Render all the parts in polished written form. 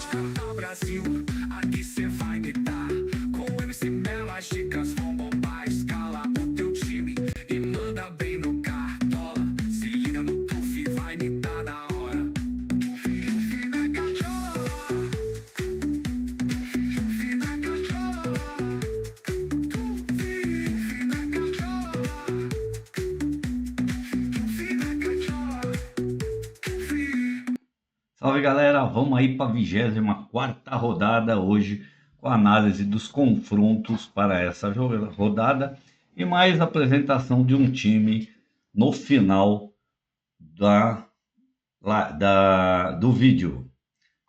Cantar Brasil, aqui cê vai gritar. Com o MC Melo, as dicas vão bombar. Escala o teu time e manda bem no cartola. Se liga no Tuf, vai me dar na hora. Tuf na cachola, Tuf na cachola, Tuf na cachola, Tuf na cachola, Tuf. Salve galera, vamos aí para a 24ª rodada hoje com a análise dos confrontos para essa rodada e mais apresentação de um time no final do vídeo.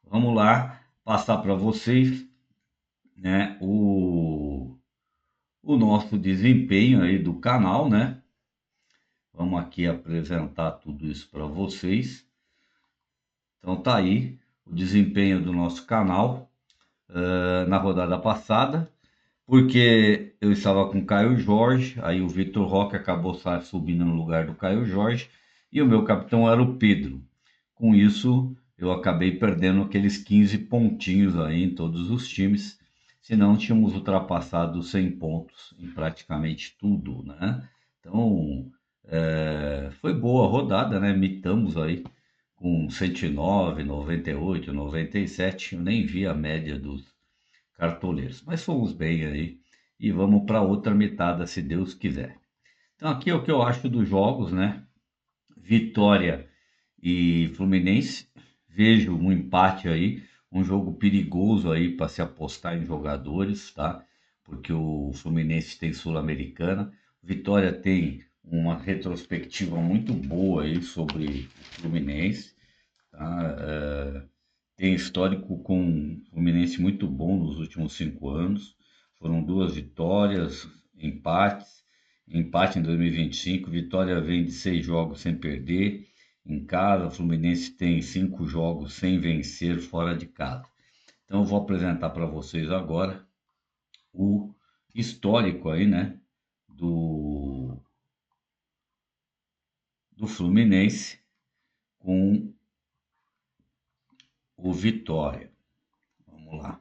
Vamos lá passar para vocês, né, o nosso desempenho aí do canal, né? Vamos aqui apresentar tudo isso para vocês. Então tá aí o desempenho do nosso canal na rodada passada, porque eu estava com o Caio Jorge, aí o Vitor Roque acabou subindo no lugar do Caio Jorge e o meu capitão era o Pedro. Com isso eu acabei perdendo aqueles 15 pontinhos aí em todos os times, senão tínhamos ultrapassado 100 pontos em praticamente tudo, né? Então foi boa a rodada, né? Mitamos aí com 109, 98, 97, eu nem vi a média dos cartoleiros, mas fomos bem aí e vamos para outra metade, se Deus quiser. Então aqui é o que eu acho dos jogos, né? Vitória e Fluminense, vejo um empate aí, um jogo perigoso aí para se apostar em jogadores, tá? Porque o Fluminense tem Sul-Americana, Vitória tem uma retrospectiva muito boa aí sobre o Fluminense, tá? Tem histórico com o Fluminense muito bom nos últimos 5 anos. Foram 2 vitórias, empates. Empate em 2025. Vitória vem de 6 jogos sem perder. Em casa, o Fluminense tem 5 jogos sem vencer fora de casa. Então eu vou apresentar para vocês agora o histórico aí, né, do Fluminense com o Vitória. Vamos lá.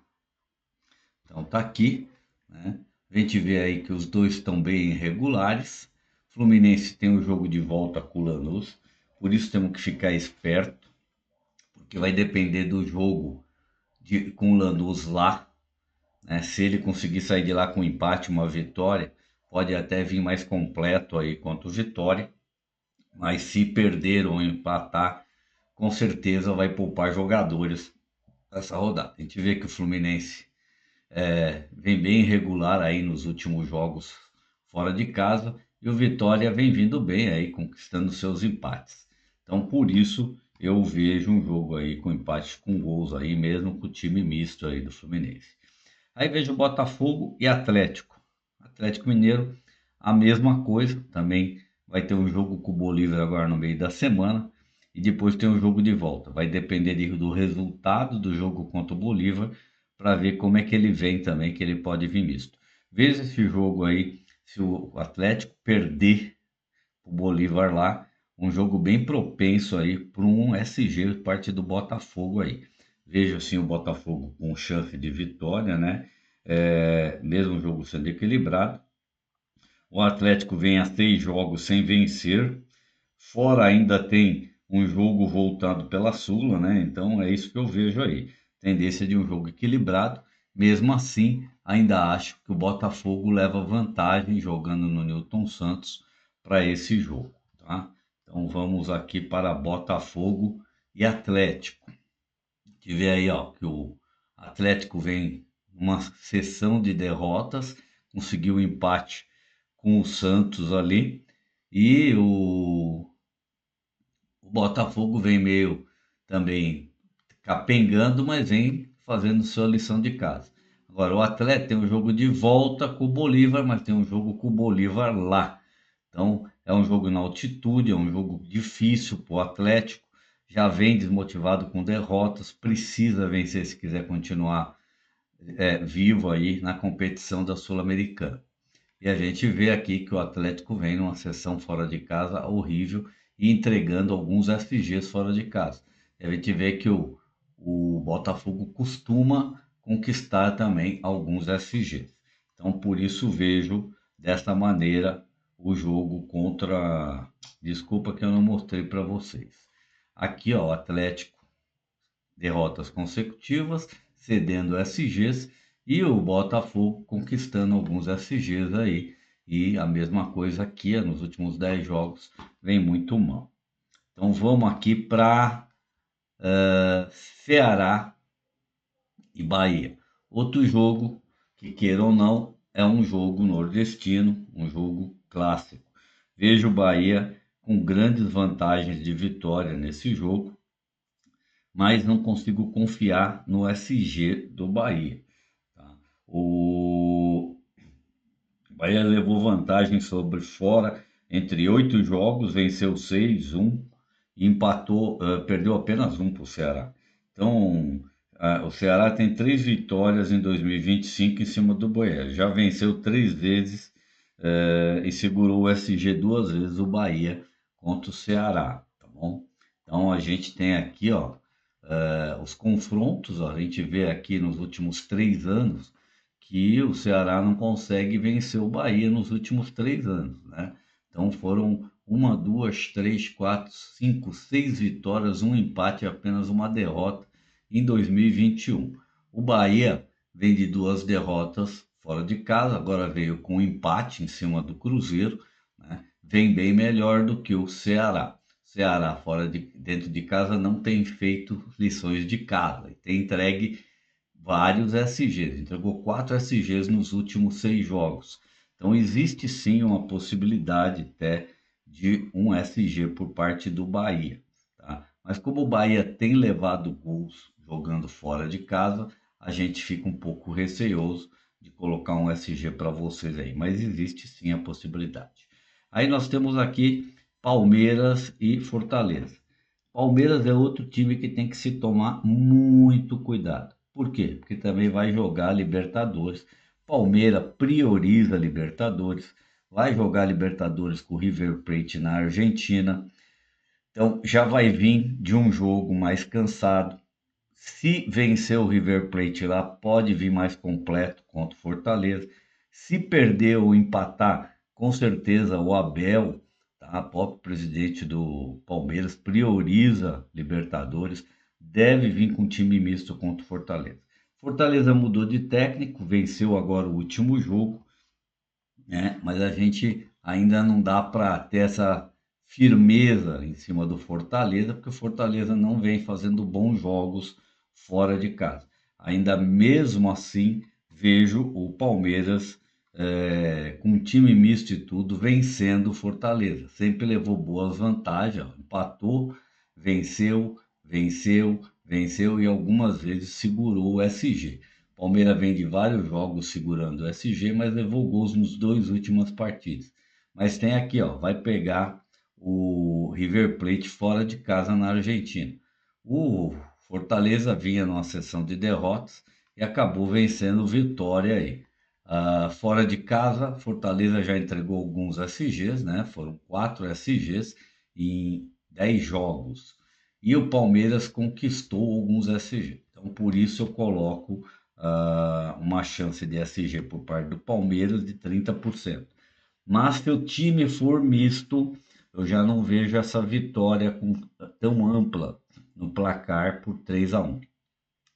Então tá aqui, né? A gente vê aí que os dois estão bem irregulares. Fluminense tem o jogo de volta com o Lanús, por isso temos que ficar esperto, porque vai depender do jogo com o Lanús lá, né? Se ele conseguir sair de lá com um empate, uma vitória, pode até vir mais completo aí contra o Vitória, mas se perder ou empatar, com certeza vai poupar jogadores nessa rodada. A gente vê que o Fluminense vem bem irregular aí nos últimos jogos fora de casa e o Vitória vem vindo bem aí, conquistando seus empates. Então, por isso, eu vejo um jogo aí com empates com gols aí, mesmo com o time misto aí do Fluminense. Aí vejo Botafogo e Atlético. Atlético Mineiro, a mesma coisa, também vai ter um jogo com o Bolívar agora no meio da semana e depois tem um jogo de volta. Vai depender do resultado do jogo contra o Bolívar para ver como é que ele vem também, que ele pode vir misto. Veja esse jogo aí, se o Atlético perder o Bolívar lá, um jogo bem propenso aí para um SG, parte do Botafogo aí. Veja assim o Botafogo com chance de vitória, né? Mesmo o jogo sendo equilibrado. O Atlético vem a 6 jogos sem vencer, fora ainda tem um jogo voltado pela Sula, né? Então é isso que eu vejo aí. Tendência de um jogo equilibrado. Mesmo assim, ainda acho que o Botafogo leva vantagem jogando no Newton Santos para esse jogo, tá? Então vamos aqui para Botafogo e Atlético. Que vê aí, ó, que o Atlético vem uma sessão de derrotas, conseguiu um empate com o Santos ali e o Botafogo vem meio também capengando, mas vem fazendo sua lição de casa. Agora, o Atlético tem um jogo de volta com o Bolívar, mas tem um jogo com o Bolívar lá. Então, é um jogo na altitude, é um jogo difícil para o Atlético. Já vem desmotivado com derrotas, precisa vencer se quiser continuar vivo aí na competição da Sul-Americana. E a gente vê aqui que o Atlético vem numa sessão fora de casa horrível e entregando alguns SGs fora de casa. E a gente vê que o Botafogo costuma conquistar também alguns SGs. Então, por isso vejo dessa maneira o jogo contra. Desculpa que eu não mostrei para vocês. Aqui, ó, o Atlético, derrotas consecutivas, cedendo SGs, e o Botafogo conquistando alguns SGs aí. E a mesma coisa aqui, nos últimos 10 jogos, vem muito mal. Então vamos aqui para Ceará e Bahia. Outro jogo que, queira ou não, é um jogo nordestino, um jogo clássico. Vejo o Bahia com grandes vantagens de vitória nesse jogo, mas não consigo confiar no SG do Bahia. Tá? O Bahia levou vantagem sobre fora entre 8 jogos, venceu 6-1 e empatou, perdeu apenas um para o Ceará. Então, o Ceará tem 3 vitórias em 2025 em cima do Bahia. Já venceu 3 vezes e segurou o SG 2 vezes o Bahia contra o Ceará, tá bom? Então a gente tem aqui, ó, os confrontos, ó, a gente vê aqui nos últimos 3 anos que o Ceará não consegue vencer o Bahia nos últimos 3 anos, né? Então foram uma, duas, três, quatro, cinco, 6 vitórias, um empate e apenas uma derrota em 2021. O Bahia vem de 2 derrotas fora de casa, agora veio com um empate em cima do Cruzeiro, né? Vem bem melhor do que o Ceará. Ceará dentro de casa não tem feito lições de casa, tem entregue vários SGs, entregou 4 SGs nos últimos 6 jogos. Então existe sim uma possibilidade até de um SG por parte do Bahia. Tá? Mas como o Bahia tem levado gols jogando fora de casa, a gente fica um pouco receoso de colocar um SG para vocês aí. Mas existe sim a possibilidade. Aí nós temos aqui Palmeiras e Fortaleza. Palmeiras é outro time que tem que se tomar muito cuidado. Por quê? Porque também vai jogar Libertadores. Palmeiras prioriza Libertadores, vai jogar Libertadores com o River Plate na Argentina. Então já vai vir de um jogo mais cansado. Se vencer o River Plate lá, pode vir mais completo contra o Fortaleza. Se perder ou empatar, com certeza o Abel, tá? O próprio presidente do Palmeiras, prioriza Libertadores, deve vir com time misto contra o Fortaleza. Fortaleza mudou de técnico, venceu agora o último jogo, né? Mas a gente ainda não dá para ter essa firmeza em cima do Fortaleza, porque o Fortaleza não vem fazendo bons jogos fora de casa. Ainda mesmo assim, vejo o Palmeiras com um time misto e tudo vencendo o Fortaleza. Sempre levou boas vantagens, ó, empatou, venceu, venceu, venceu e algumas vezes segurou o SG. Palmeiras vem de vários jogos segurando o SG, mas levou gols nos 2 últimas partidas. Mas tem aqui, ó, vai pegar o River Plate fora de casa na Argentina. O Fortaleza vinha numa sessão de derrotas e acabou vencendo o Vitória aí. Fora de casa, Fortaleza já entregou alguns SGs, né? Foram 4 SGs em 10 jogos. E o Palmeiras conquistou alguns SGs. Então, por isso eu coloco uma chance de SG por parte do Palmeiras de 30%. Mas se o time for misto, eu já não vejo essa vitória tão ampla no placar por 3-1.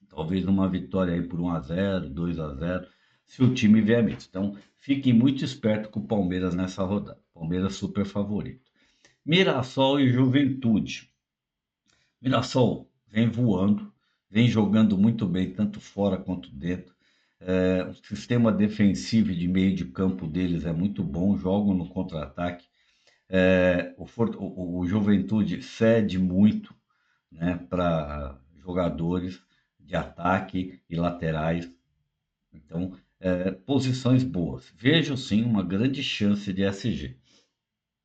Talvez uma vitória aí por 1-0, 2-0, se o time vier misto. Então, fiquem muito esperto com o Palmeiras nessa rodada. Palmeiras super favorito. Mirassol e Juventude. Mirassol vem voando, vem jogando muito bem, tanto fora quanto dentro. O sistema defensivo de meio de campo deles é muito bom, jogam no contra-ataque. O Juventude cede muito, né, para jogadores de ataque e laterais. Então, posições boas. Vejo sim uma grande chance de SG.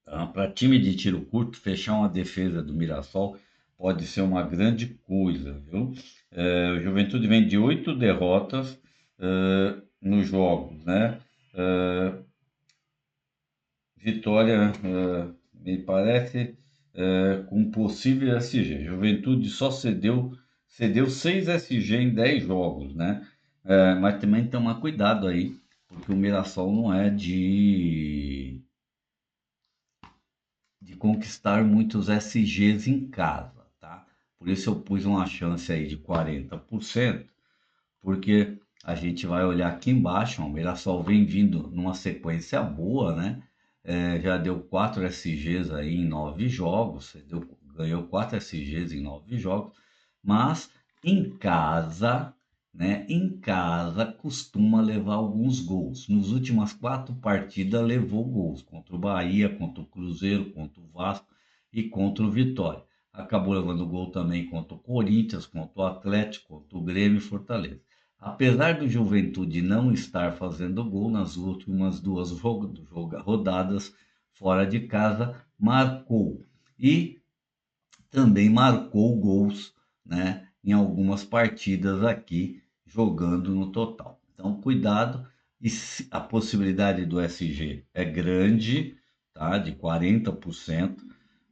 Tá? Para time de tiro curto, fechar uma defesa do Mirassol pode ser uma grande coisa, viu? O Juventude vem de 8 derrotas nos jogos, né? Vitória, me parece, com possível SG. Juventude só cedeu cedeu 6 SG em 10 jogos, né? Mas também toma cuidado aí, porque o Mirassol não é de conquistar muitos SGs em casa, tá? Por isso eu pus uma chance aí de 40%, porque a gente vai olhar aqui embaixo, ó, o Mirassol vem vindo numa sequência boa, né? Já deu 4 SGs aí em 9 jogos, ganhou 4 SGs em 9 jogos, mas em casa, né? Em casa costuma levar alguns gols. Nas últimas 4 partidas levou gols contra o Bahia, contra o Cruzeiro, contra o Vasco e contra o Vitória. Acabou levando gol também contra o Corinthians, contra o Atlético, contra o Grêmio e Fortaleza. Apesar do Juventude não estar fazendo gol nas últimas 2 rodadas fora de casa, marcou. E também marcou gols, né, em algumas partidas aqui, jogando no total. Então, cuidado, e a possibilidade do SG é grande, tá, de 40%,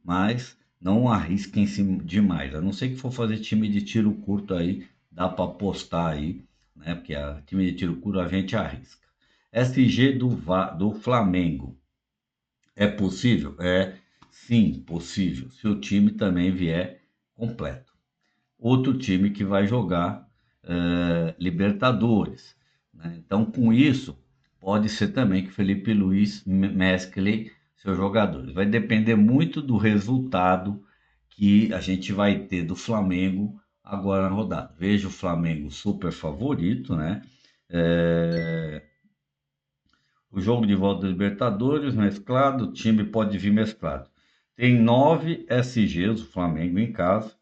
mas não arrisquem demais, a não ser que for fazer time de tiro curto aí, dá para apostar aí, né, porque a time de tiro curto a gente arrisca. SG do Flamengo, é possível? Sim, possível, se o time também vier completo. Outro time que vai jogar Libertadores, né? Então, com isso, pode ser também que Felipe Luiz mescle seus jogadores. Vai depender muito do resultado que a gente vai ter do Flamengo agora na rodada. Vejo o Flamengo super favorito, né? É, o jogo de volta da Libertadores, mesclado, o time pode vir mesclado. Tem 9 SGs, o Flamengo em casa,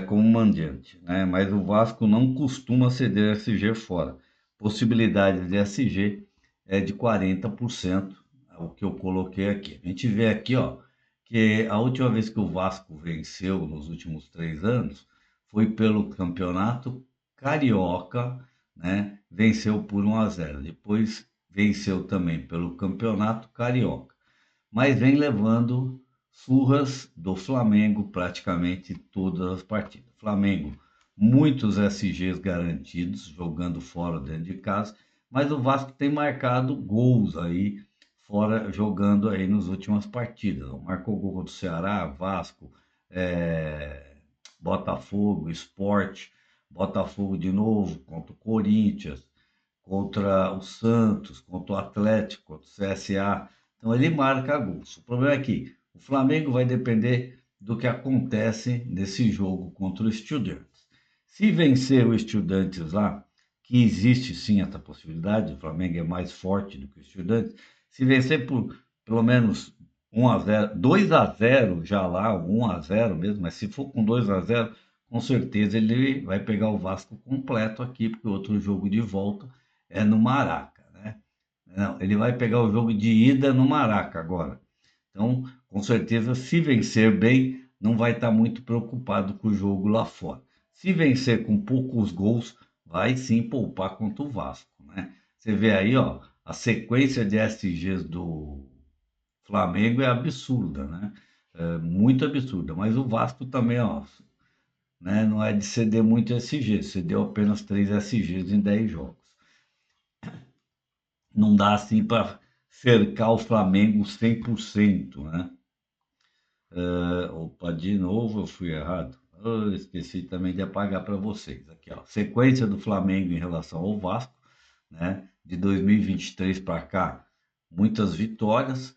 como mandante, né? Mas o Vasco não costuma ceder SG fora. Possibilidade de SG é de 40%, o que eu coloquei aqui. A gente vê aqui, ó, que a última vez que o Vasco venceu nos últimos 3 anos foi pelo Campeonato Carioca, né? Venceu por 1-0. Depois venceu também pelo Campeonato Carioca, mas vem levando surras do Flamengo praticamente todas as partidas. Flamengo, muitos SGs garantidos, jogando fora dentro de casa, mas o Vasco tem marcado gols aí fora, jogando aí nas últimas partidas. Marcou gol do Ceará, Vasco, é, Botafogo, Sport, Botafogo de novo contra o Corinthians, contra o Santos, contra o Atlético, contra o CSA. Então ele marca gols. O problema é que o Flamengo vai depender do que acontece nesse jogo contra o Estudiantes. Se vencer o Estudiantes lá, que existe sim essa possibilidade, o Flamengo é mais forte do que o Estudiantes, se vencer por pelo menos 1-0, 2-0 já lá, 1-0 mesmo, mas se for com 2-0, com certeza ele vai pegar o Vasco completo aqui, porque o outro jogo de volta é no Maraca, né? Não, ele vai pegar o jogo de ida no Maraca agora. Então, com certeza, se vencer bem, não vai estar muito preocupado com o jogo lá fora. Se vencer com poucos gols, vai sim poupar contra o Vasco, né? Você vê aí, ó, a sequência de SGs do Flamengo é absurda, né? É muito absurda. Mas o Vasco também, ó, né, não é de ceder muito SG, cedeu apenas 3 SGs em 10 jogos. Não dá assim para cercar o Flamengo 100%, né? Opa, de novo eu fui errado. Eu esqueci também de apagar para vocês. Aqui, ó, sequência do Flamengo em relação ao Vasco, né? De 2023 para cá, muitas vitórias.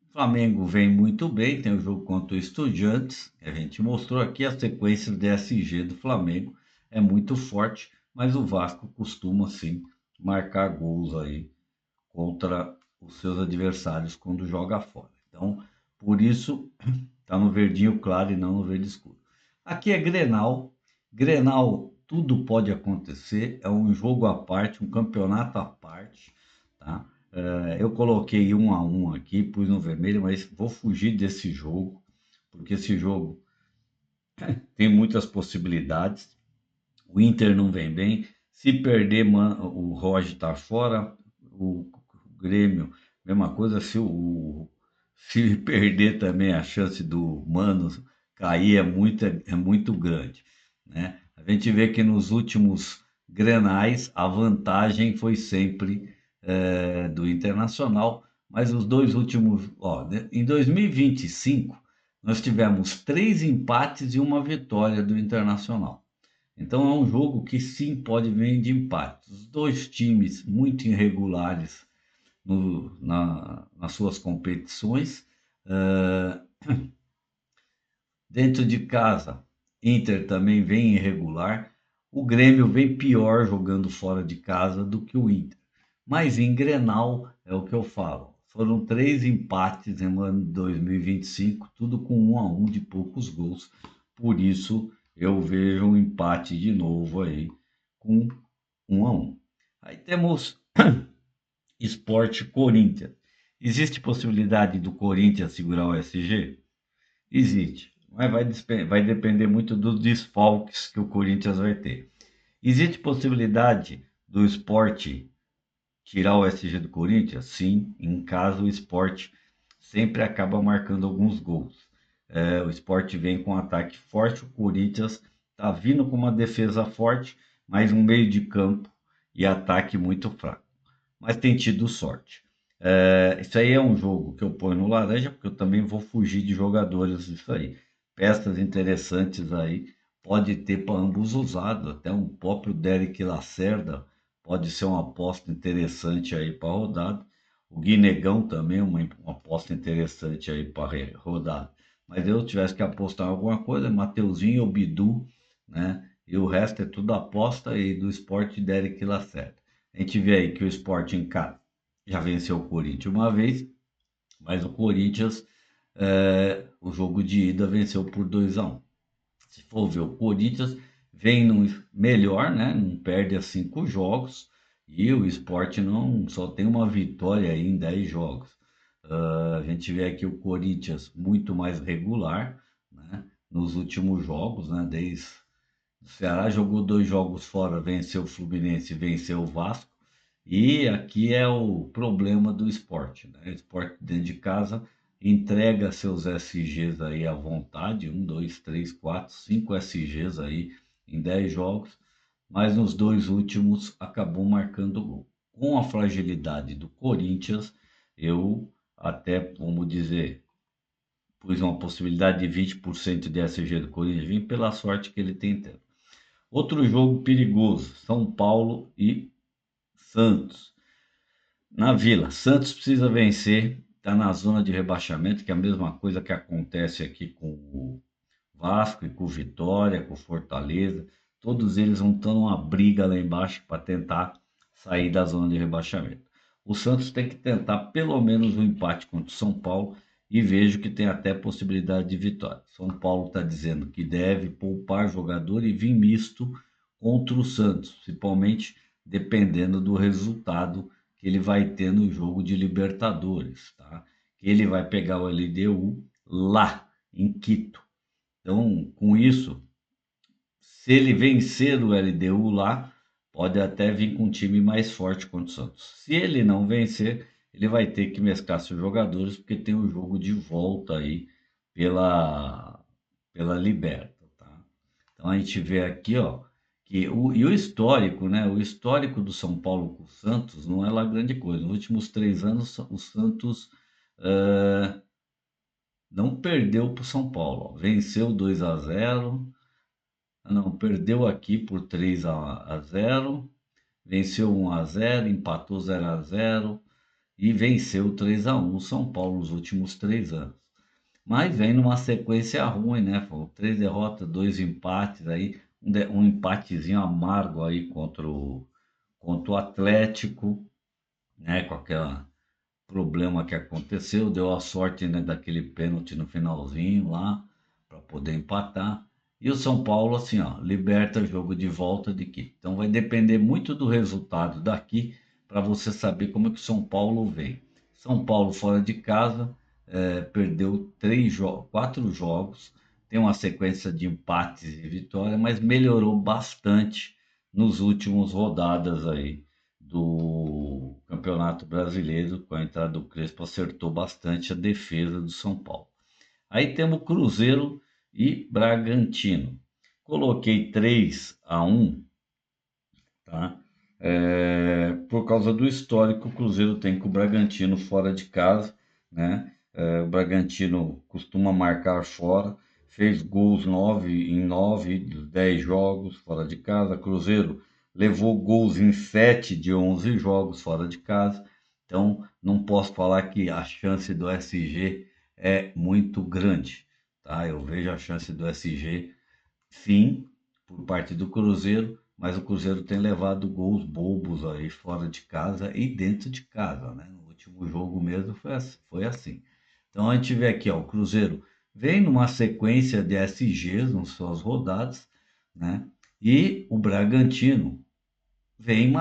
O Flamengo vem muito bem, tem o jogo contra o Estudiantes, que a gente mostrou aqui, a sequência do DSG do Flamengo é muito forte, mas o Vasco costuma sim marcar gols aí contra os seus adversários quando joga fora. Então, por isso, está no verdinho claro e não no verde escuro. Aqui é Grenal. Grenal, tudo pode acontecer. É um jogo à parte, um campeonato à parte, tá? Eu coloquei 1-1 aqui, pus no vermelho, mas vou fugir desse jogo, porque esse jogo tem muitas possibilidades. O Inter não vem bem. Se perder, o Roger está fora. O Grêmio, mesma coisa. Se perder também, a chance do Mano cair é muito grande, né? A gente vê que nos últimos Grenais a vantagem foi sempre do Internacional, mas os dois últimos, ó, em 2025 nós tivemos 3 empates e uma vitória do Internacional. Então é um jogo que sim pode vir de empate. Os dois times muito irregulares nas suas competições. Uh, Dentro de casa, Inter também vem irregular. O Grêmio vem pior jogando fora de casa do que o Inter. Mas em Grenal, é o que eu falo. Foram 3 empates em ano de 2025, tudo com 1-1 de poucos gols. Por isso, eu vejo um empate de novo aí, com 1-1. Aí temos Sport Corinthians. Existe possibilidade do Corinthians segurar o SG? Existe, mas vai depender muito dos desfalques que o Corinthians vai ter. Existe possibilidade do Sport tirar o SG do Corinthians? Sim, em caso o Sport sempre acaba marcando alguns gols. O Sport vem com um ataque forte, o Corinthians está vindo com uma defesa forte, mas um meio de campo e ataque muito fraco. Mas tem tido sorte. Isso aí é um jogo que eu ponho no laranja, porque eu também vou fugir de jogadores disso aí. Peças interessantes aí, pode ter para ambos os lados, até um próprio Derek Lacerda pode ser uma aposta interessante aí para a rodada. O Guinegão também, uma aposta interessante aí para a rodada. Mas eu tivesse que apostar em alguma coisa, Mateuzinho ou Bidu, né? E o resto é tudo aposta aí do esporte Derek Lacerda. A gente vê aí que o Sport em casa já venceu o Corinthians uma vez, mas o Corinthians, o jogo de ida venceu por 2-1. Se for ver, o Corinthians vem melhor, né? Não perde a 5 jogos, e o Sport não só tem uma vitória aí em 10 jogos. A gente vê aqui o Corinthians muito mais regular, né? Nos últimos jogos, né? Desde o Ceará jogou 2 jogos fora, venceu o Fluminense e venceu o Vasco. E aqui é o problema do esporte, né? O esporte dentro de casa entrega seus SGs aí à vontade, 5 SGs aí em 10 jogos, mas nos 2 últimos acabou marcando gol. Com a fragilidade do Corinthians, eu até, vamos dizer, pus uma possibilidade de 20% de SG do Corinthians, vim pela sorte que ele tem tendo. Outro jogo perigoso, São Paulo e Santos. Na Vila, Santos precisa vencer, está na zona de rebaixamento, que é a mesma coisa que acontece aqui com o Vasco e com o Vitória, com o Fortaleza. Todos eles vão estar numa briga lá embaixo para tentar sair da zona de rebaixamento. O Santos tem que tentar pelo menos um empate contra o São Paulo e vejo que tem até possibilidade de vitória. São Paulo está dizendo que deve poupar jogador e vir misto contra o Santos, principalmente dependendo do resultado que ele vai ter no jogo de Libertadores, tá? Ele vai pegar o LDU lá em Quito. Então, com isso, se ele vencer o LDU lá, pode até vir com um time mais forte contra o Santos. Se ele não vencer, ele vai ter que mesclar seus jogadores, porque tem o jogo de volta aí pela Liberta, tá? Então a gente vê aqui, ó, e o histórico, né? O histórico do São Paulo com o Santos não é lá grande coisa. Nos últimos 3 anos, o Santos não perdeu para o São Paulo. Ó. Venceu 2-0. Não, perdeu aqui por 3-0. Venceu 1-0, empatou 0-0 e venceu 3-1 o São Paulo nos últimos 3 anos. Mas vem numa sequência ruim, né? Foram 3 derrotas, 2 empates aí, um empatezinho amargo aí contra o Atlético, né? Com aquele problema que aconteceu, deu a sorte, né, daquele pênalti no finalzinho lá para poder empatar. E o São Paulo, assim, ó, liberta jogo de volta de aqui. Então vai depender muito do resultado daqui para você saber como é que o São Paulo vem. São Paulo fora de casa perdeu 4 jogos, tem uma sequência de empates e vitórias, mas melhorou bastante nos últimos rodadas aí do Campeonato Brasileiro. Com a entrada do Crespo, acertou bastante a defesa do São Paulo. Aí temos Cruzeiro e Bragantino. Coloquei 3-1, tá? Por causa do histórico que o Cruzeiro tem com o Bragantino fora de casa, né? O Bragantino costuma marcar fora, fez gols em 9 dos 10 jogos fora de casa. Cruzeiro levou gols em 7 de 11 jogos fora de casa. Então, não posso falar que a chance do SG é muito grande, tá? Eu vejo a chance do SG, sim, por parte do Cruzeiro, mas o Cruzeiro tem levado gols bobos aí fora de casa e dentro de casa, né? No último jogo mesmo foi assim. Então a gente vê aqui, ó, o Cruzeiro vem numa sequência de SGs nas suas rodadas, né? E o Bragantino vem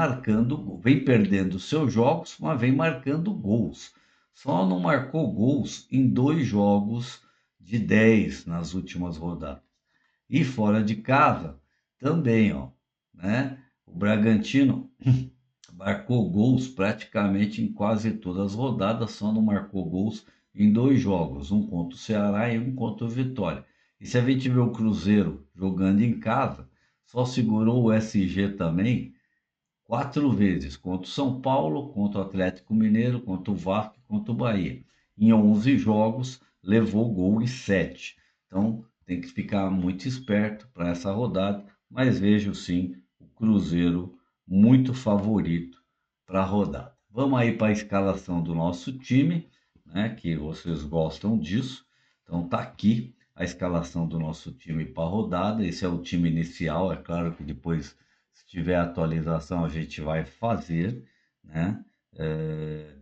perdendo seus jogos, mas vem marcando gols. Só não marcou gols em 2 jogos de 10 nas últimas rodadas. E fora de casa também, ó, né? O Bragantino marcou gols praticamente em quase todas as rodadas, só não marcou gols em 2 jogos, um contra o Ceará e um contra o Vitória. E se a gente vê o Cruzeiro jogando em casa, só segurou o SG também 4 vezes, contra o São Paulo, contra o Atlético Mineiro, contra o Vasco, contra o Bahia. Em 11 jogos, levou gol em 7. Então, tem que ficar muito esperto para essa rodada, mas vejo sim o Cruzeiro muito favorito para a rodada. Vamos aí para a escalação do nosso time, né, que vocês gostam disso. Então, tá aqui a escalação do nosso time para a rodada. Esse é o time inicial, é claro que depois, se tiver atualização, a gente vai fazer, né?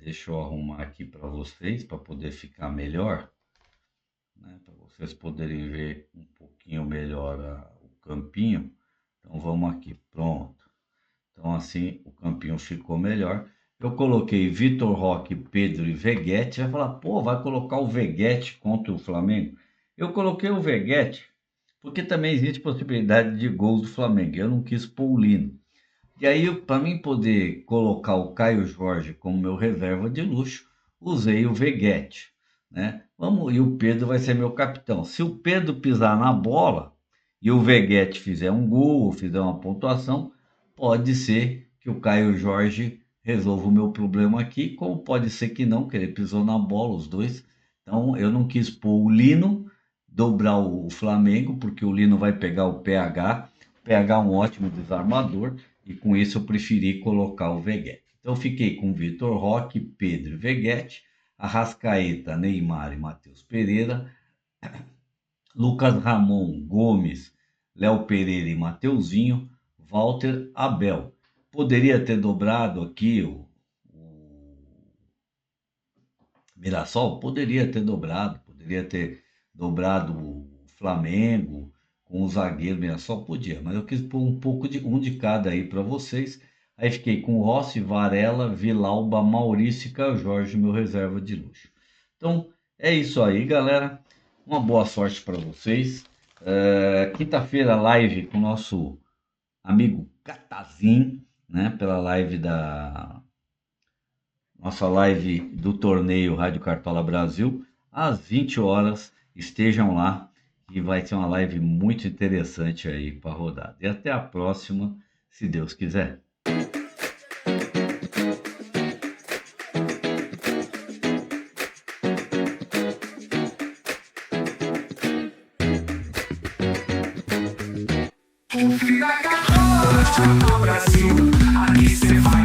Deixa eu arrumar aqui para vocês, para poder ficar melhor, né? Para vocês poderem ver um pouquinho melhor o campinho. Então vamos aqui, pronto. Então assim o campinho ficou melhor. Eu coloquei Vitor Roque, Pedro e Veguete. Vai falar, pô, vai colocar o Veguete contra o Flamengo? Eu coloquei o Veguete porque também existe possibilidade de gols do Flamengo. Eu não quis pôr o Lino. E aí, para mim poder colocar o Caio Jorge como meu reserva de luxo, usei o Veguete, né? E o Pedro vai ser meu capitão. Se o Pedro pisar na bola e o Veguete fizer um gol ou fizer uma pontuação, pode ser que o Caio Jorge resolva o meu problema aqui, como pode ser que não, que ele pisou na bola, os dois. Então, eu não quis pôr o Lino, dobrar o Flamengo, porque o Lino vai pegar o PH. O PH é um ótimo desarmador, e com isso eu preferi colocar o Veguete. Então, fiquei com Vitor Roque, Pedro e Veguete, Arrascaeta, Neymar e Matheus Pereira, Lucas Ramon, Gomes, Léo Pereira e Mateuzinho, Walter, Abel. Poderia ter dobrado aqui o Mirassol? Poderia ter dobrado o Flamengo com o zagueiro Mirassol, podia, mas eu quis pôr um pouco de um de cada aí para vocês. Aí fiquei com Rossi, Varela, Vilauba, Maurício e Caio Jorge, meu reserva de luxo. Então é isso aí, galera. Uma boa sorte para vocês. Quinta-feira, live com o nosso amigo Catazin, né? Pela live nossa live do torneio Rádio Cartola Brasil, às 20 horas. Estejam lá, que vai ser uma live muito interessante aí para a rodada. E até a próxima, se Deus quiser. Brasil, aqui cê vai